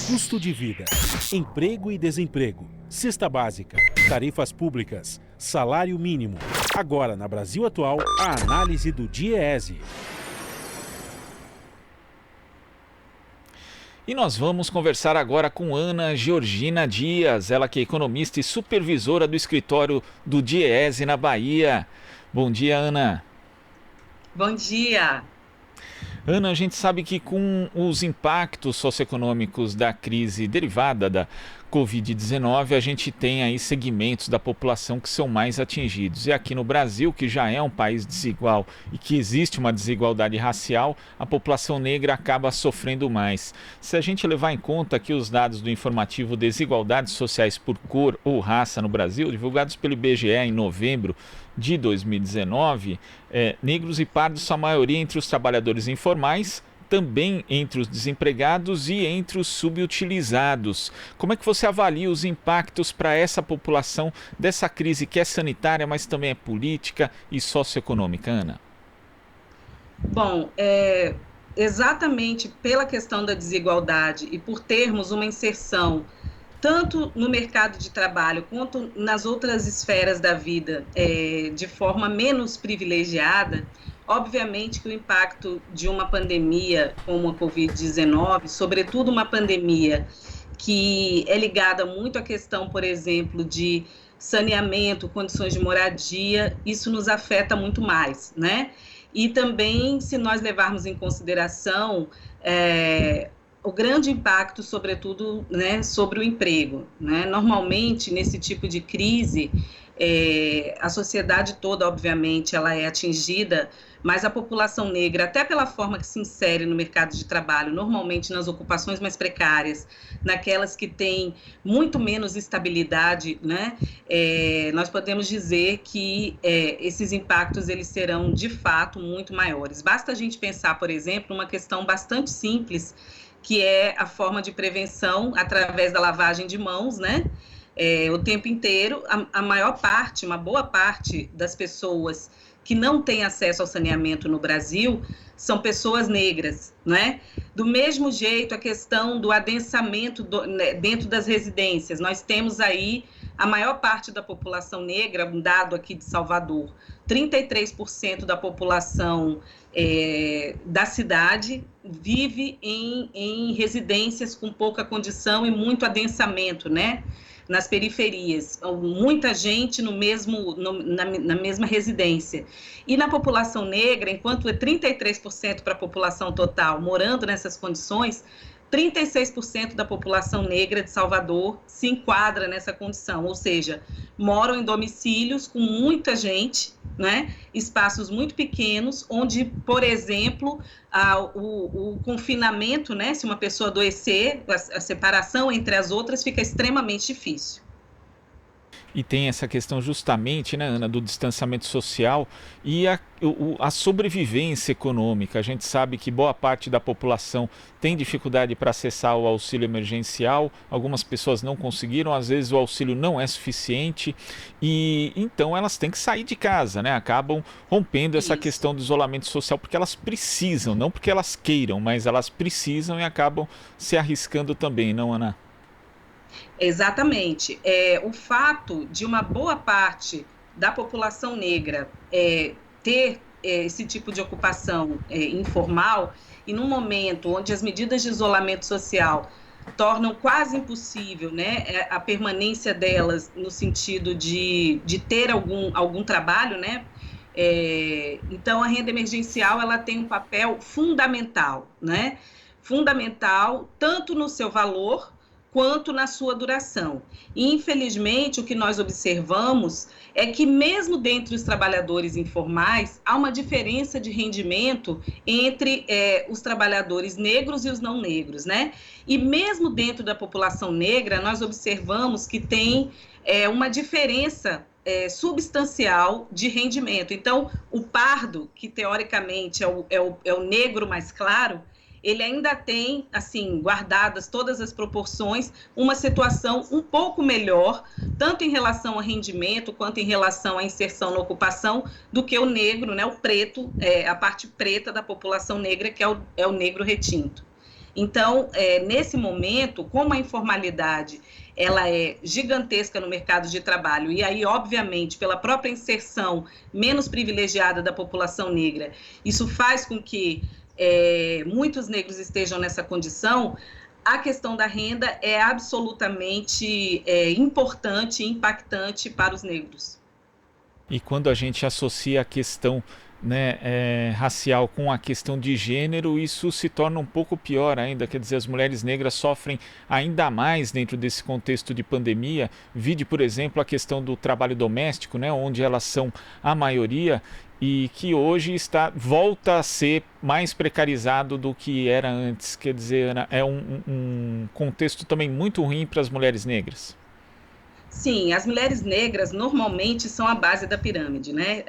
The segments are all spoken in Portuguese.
custo de vida, emprego e desemprego, cesta básica, tarifas públicas, salário mínimo. Agora, na Brasil Atual, a análise do DIEESE. E nós vamos conversar agora com Ana Georgina Dias, ela que é economista e supervisora do escritório do DIEESE na Bahia. Bom dia, Ana. Bom dia. Ana, a gente sabe que com os impactos socioeconômicos da crise derivada da Covid-19, a gente tem aí segmentos da população que são mais atingidos. E aqui no Brasil, que já é um país desigual e que existe uma desigualdade racial, a população negra acaba sofrendo mais. Se a gente levar em conta que os dados do informativo Desigualdades Sociais por Cor ou Raça no Brasil, divulgados pelo IBGE em novembro de 2019, negros e pardos são a maioria entre os trabalhadores informais, também entre os desempregados e entre os subutilizados. Como é que você avalia os impactos para essa população dessa crise que é sanitária, mas também é política e socioeconômica, Ana? Bom, exatamente pela questão da desigualdade e por termos uma inserção tanto no mercado de trabalho quanto nas outras esferas da vida de forma menos privilegiada, obviamente que o impacto de uma pandemia como a Covid-19, sobretudo uma pandemia que é ligada muito à questão, por exemplo, de saneamento, condições de moradia, isso nos afeta muito mais, né? E também, se nós levarmos em consideração o grande impacto, sobretudo, né, sobre o emprego, né? Normalmente, nesse tipo de crise, a sociedade toda, obviamente, ela é atingida, mas a população negra, até pela forma que se insere no mercado de trabalho, normalmente nas ocupações mais precárias, naquelas que têm muito menos estabilidade, né, nós podemos dizer que esses impactos eles serão, de fato, muito maiores. Basta a gente pensar, por exemplo, uma questão bastante simples, que é a forma de prevenção através da lavagem de mãos, né? O tempo inteiro, a maior parte, uma boa parte das pessoas que não têm acesso ao saneamento no Brasil são pessoas negras, né? Do mesmo jeito, a questão do adensamento dentro das residências. Nós temos aí a maior parte da população negra, um dado aqui de Salvador, 33% da população da cidade vive em residências com pouca condição e muito adensamento, né? Nas periferias, muita gente na mesma residência. E na população negra, enquanto é 33% para a população total morando nessas condições, 36% da população negra de Salvador se enquadra nessa condição, ou seja, moram em domicílios com muita gente, né? Espaços muito pequenos, onde, por exemplo, o confinamento, né? Se uma pessoa adoecer, a separação entre as outras fica extremamente difícil. E tem essa questão justamente, né, Ana, do distanciamento social e a sobrevivência econômica. A gente sabe que boa parte da população tem dificuldade para acessar o auxílio emergencial, algumas pessoas não conseguiram, às vezes o auxílio não é suficiente e então elas têm que sair de casa, né? Acabam rompendo essa questão do isolamento social porque elas precisam, não porque elas queiram, mas elas precisam e acabam se arriscando também, não, Ana? Exatamente. O fato de uma boa parte da população negra ter esse tipo de ocupação informal, e num momento onde as medidas de isolamento social tornam quase impossível, né, a permanência delas no sentido de ter algum trabalho, né? Então, a renda emergencial ela tem um papel fundamental, né? Fundamental tanto no seu valor quanto na sua duração. E, infelizmente, o que nós observamos é que, mesmo dentre os trabalhadores informais, há uma diferença de rendimento entre os trabalhadores negros e os não negros, né? E mesmo dentro da população negra, nós observamos que tem uma diferença substancial de rendimento. Então, o pardo, que teoricamente é o negro mais claro, ele ainda tem, assim, guardadas todas as proporções, uma situação um pouco melhor, tanto em relação a rendimento, quanto em relação à inserção na ocupação, do que o negro, né, o preto, a parte preta da população negra, que é o negro retinto. Então, nesse momento, como a informalidade ela é gigantesca no mercado de trabalho, e aí, obviamente, pela própria inserção menos privilegiada da população negra, isso faz com que muitos negros estejam nessa condição. A questão da renda é absolutamente importante e impactante para os negros. E quando a gente associa a questão, né, racial com a questão de gênero, isso se torna um pouco pior ainda. Quer dizer, as mulheres negras sofrem ainda mais dentro desse contexto de pandemia. Vide, por exemplo, a questão do trabalho doméstico, né, onde elas são a maioria e que hoje volta a ser mais precarizado do que era antes. Quer dizer, é um contexto também muito ruim para as mulheres negras. Sim, as mulheres negras normalmente são a base da pirâmide, né?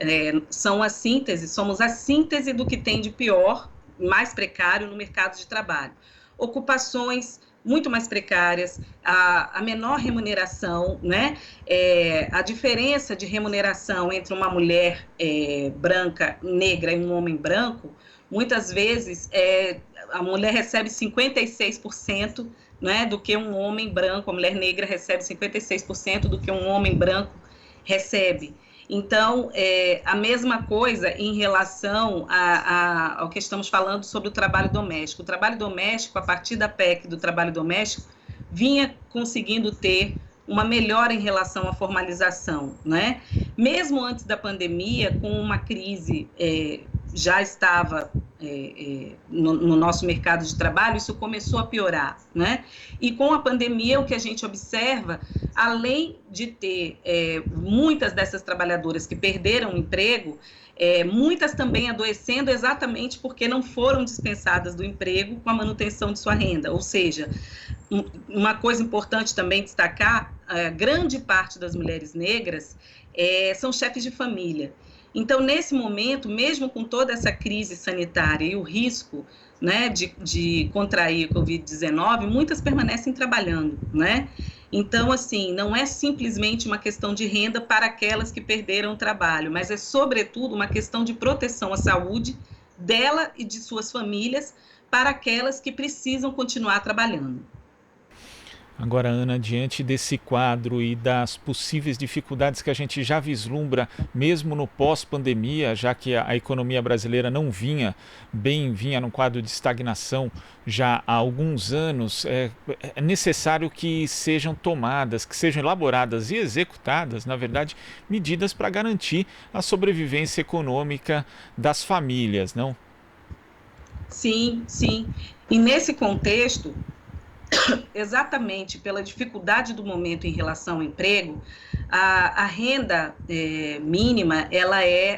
Somos a síntese do que tem de pior, mais precário no mercado de trabalho. Ocupações muito mais precárias, a menor remuneração, né? A diferença de remuneração entre uma mulher branca, negra e um homem branco, muitas vezes a mulher recebe 56%, né, do que um homem branco, a mulher negra recebe 56% do que um homem branco recebe. Então, a mesma coisa em relação ao que estamos falando sobre o trabalho doméstico. O trabalho doméstico, a partir da PEC do trabalho doméstico, vinha conseguindo ter uma melhora em relação à formalização, né? Mesmo antes da pandemia, com uma crise já estava no nosso mercado de trabalho, isso começou a piorar, né? E com a pandemia, o que a gente observa, além de ter muitas dessas trabalhadoras que perderam o emprego, muitas também adoecendo exatamente porque não foram dispensadas do emprego com a manutenção de sua renda. Ou seja, uma coisa importante também destacar, grande parte das mulheres negras são chefes de família. Então, nesse momento, mesmo com toda essa crise sanitária e o risco, né, de contrair a Covid-19, muitas permanecem trabalhando, né? Então, assim, não é simplesmente uma questão de renda para aquelas que perderam o trabalho, mas é, sobretudo, uma questão de proteção à saúde dela e de suas famílias para aquelas que precisam continuar trabalhando. Agora, Ana, diante desse quadro e das possíveis dificuldades que a gente já vislumbra, mesmo no pós-pandemia, já que a economia brasileira não vinha num quadro de estagnação já há alguns anos, é necessário que sejam tomadas, que sejam elaboradas e executadas, na verdade, medidas para garantir a sobrevivência econômica das famílias, não? Sim, sim. E nesse contexto, exatamente pela dificuldade do momento em relação ao emprego, a renda mínima,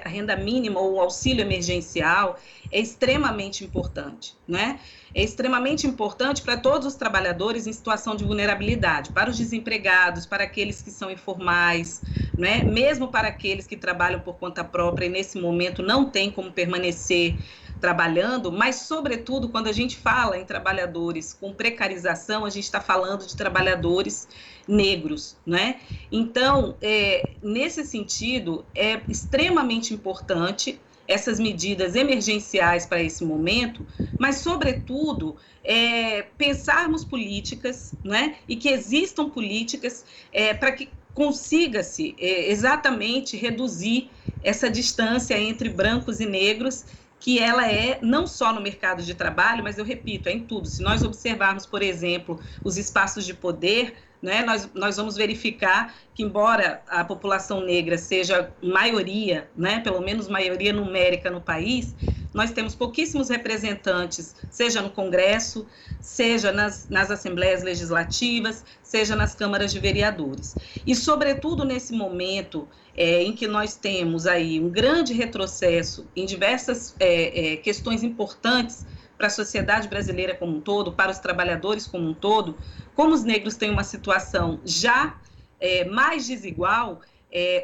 a renda mínima ou o auxílio emergencial é extremamente importante, né? É extremamente importante para todos os trabalhadores em situação de vulnerabilidade, para os desempregados, para aqueles que são informais, né? Mesmo para aqueles que trabalham por conta própria e nesse momento não tem como permanecer trabalhando, mas, sobretudo, quando a gente fala em trabalhadores com precarização, a gente está falando de trabalhadores negros, né? Então, nesse sentido, é extremamente importante essas medidas emergenciais para esse momento, mas, sobretudo, pensarmos políticas, né? E que existam políticas para que consiga-se exatamente reduzir essa distância entre brancos e negros, que ela é não só no mercado de trabalho, mas eu repito, é em tudo. Se nós observarmos, por exemplo, os espaços de poder, né, nós vamos verificar que, embora a população negra seja maioria, né, pelo menos maioria numérica no país, nós temos pouquíssimos representantes, seja no Congresso, seja nas assembleias legislativas, seja nas câmaras de vereadores. E, sobretudo, nesse momento em que nós temos aí um grande retrocesso em diversas questões importantes para a sociedade brasileira como um todo, para os trabalhadores como um todo, como os negros têm uma situação já mais desigual,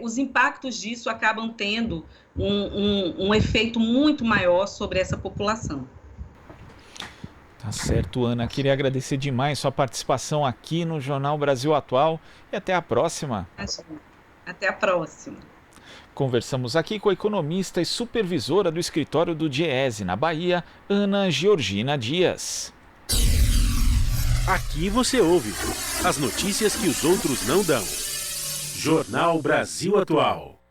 os impactos disso acabam tendo um efeito muito maior sobre essa população. Tá certo, Ana. Queria agradecer demais sua participação aqui no Jornal Brasil Atual e até a próxima. Até a próxima. Conversamos aqui com a economista e supervisora do escritório do DIEESE na Bahia, Ana Georgina Dias. Aqui você ouve as notícias que os outros não dão. Jornal Brasil Atual.